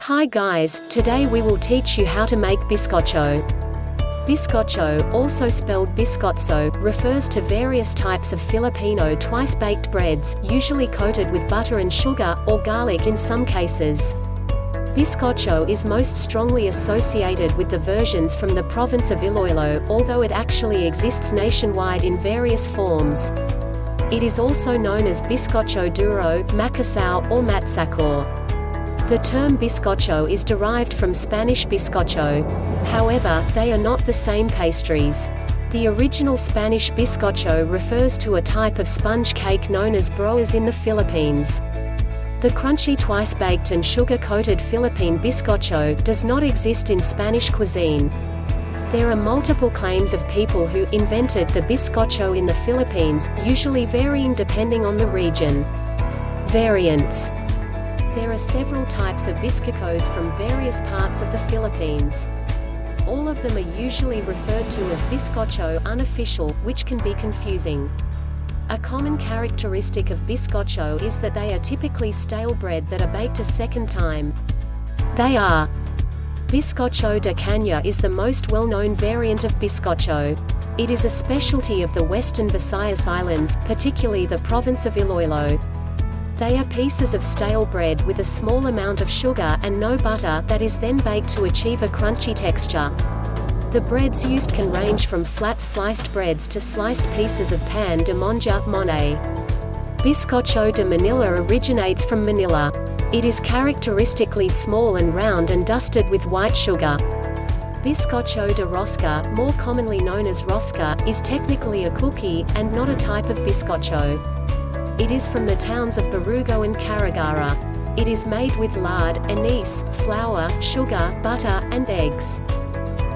Hi guys, today we will teach you how to make biscocho. Biscocho, also spelled biscotso, refers to various types of Filipino twice-baked breads, usually coated with butter and sugar, or garlic in some cases. Biscocho is most strongly associated with the versions from the province of Iloilo, although it actually exists nationwide in various forms. It is also known as Biscocho Duro, Macasao, or Matsakor. The term biscocho is derived from Spanish bizcocho. However, they are not the same pastries. The original Spanish bizcocho refers to a type of sponge cake known as broas in the Philippines. The crunchy twice-baked and sugar-coated Philippine bizcocho does not exist in Spanish cuisine. There are multiple claims of people who invented the bizcocho in the Philippines, usually varying depending on the region. Variants. There are several types of bizcochos from various parts of the Philippines. All of them are usually referred to as biscocho unofficial, which can be confusing. A common characteristic of biscocho is that they are typically stale bread that are baked a second time. They are: Biscocho de caña is the most well-known variant of biscocho. It is a specialty of the Western Visayas Islands, particularly the province of Iloilo. They are pieces of stale bread with a small amount of sugar and no butter that is then baked to achieve a crunchy texture. The breads used can range from flat sliced breads to sliced pieces of pan de monja monet. Biscocho de Manila originates from Manila. It is characteristically small and round and dusted with white sugar. Biscocho de rosca, more commonly known as rosca, is technically a cookie, and not a type of biscocho. It is from the towns of Barugo and Carigara. It is made with lard, anise, flour, sugar, butter, and eggs.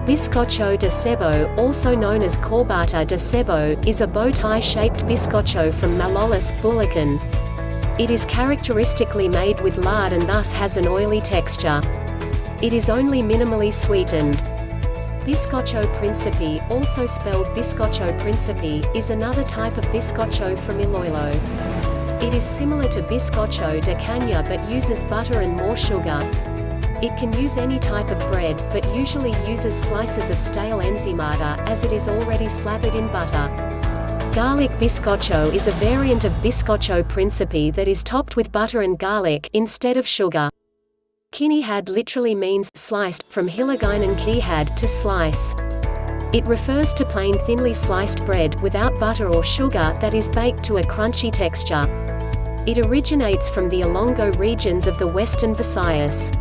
Biscocho de cebo, also known as corbata de cebo, is a bow-tie-shaped biscocho from Malolos, Bulacan. It is characteristically made with lard and thus has an oily texture. It is only minimally sweetened. Biscocho Principe, also spelled Biscocho Principe, is another type of biscocho from Iloilo. It is similar to Biscocho de caña but uses butter and more sugar. It can use any type of bread, but usually uses slices of stale enzimada, as it is already slathered in butter. Garlic biscocho is a variant of Biscocho Principe that is topped with butter and garlic, instead of sugar. Kinihad literally means sliced, from Hiligaynon kihad, to slice. It refers to plain thinly sliced bread, without butter or sugar, that is baked to a crunchy texture. It originates from the Ilonggo regions of the Western Visayas.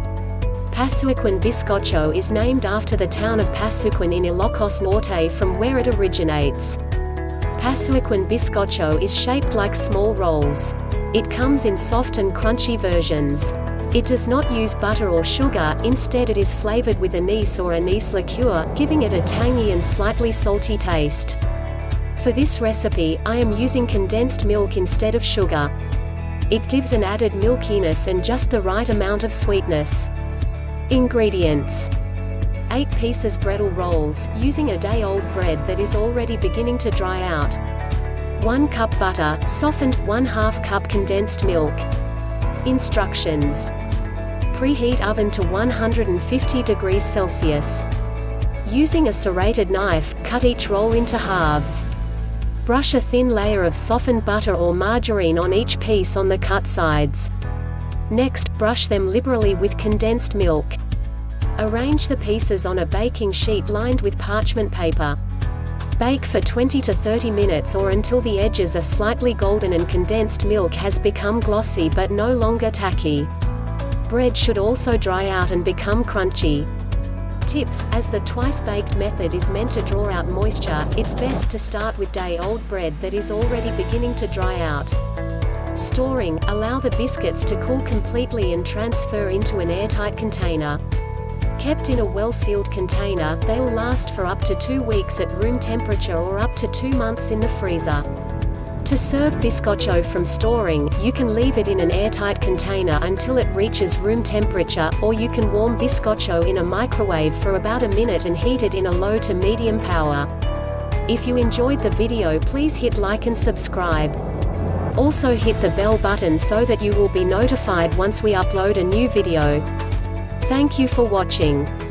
Pasuacan biscocho is named after the town of Pasuacan in Ilocos Norte from where it originates. Pasuacan biscocho is shaped like small rolls. It comes in soft and crunchy versions. It does not use butter or sugar, instead it is flavored with anise or anise liqueur, giving it a tangy and slightly salty taste. For this recipe, I am using condensed milk instead of sugar. It gives an added milkiness and just the right amount of sweetness. Ingredients: 8 pieces bredel rolls, using a day-old bread that is already beginning to dry out. 1 cup butter, softened, 1/2 cup condensed milk. Instructions: preheat oven to 150 degrees Celsius. Using a serrated knife, cut each roll into halves. Brush a thin layer of softened butter or margarine on each piece on the cut sides. Next, brush them liberally with condensed milk. Arrange the pieces on a baking sheet lined with parchment paper. Bake for 20 to 30 minutes or until the edges are slightly golden and condensed milk has become glossy but no longer tacky. Bread should also dry out and become crunchy. Tips: as the twice-baked method is meant to draw out moisture, it's best to start with day-old bread that is already beginning to dry out. Storing: allow the biscuits to cool completely and transfer into an airtight container. Kept in a well-sealed container, they'll last for up to 2 weeks at room temperature or up to 2 months in the freezer. To serve biscocho from storing, you can leave it in an airtight container until it reaches room temperature, or you can warm biscocho in a microwave for about a minute and heat it in a low to medium power. If you enjoyed the video, please hit like and subscribe. Also hit the bell button so that you will be notified once we upload a new video. Thank you for watching.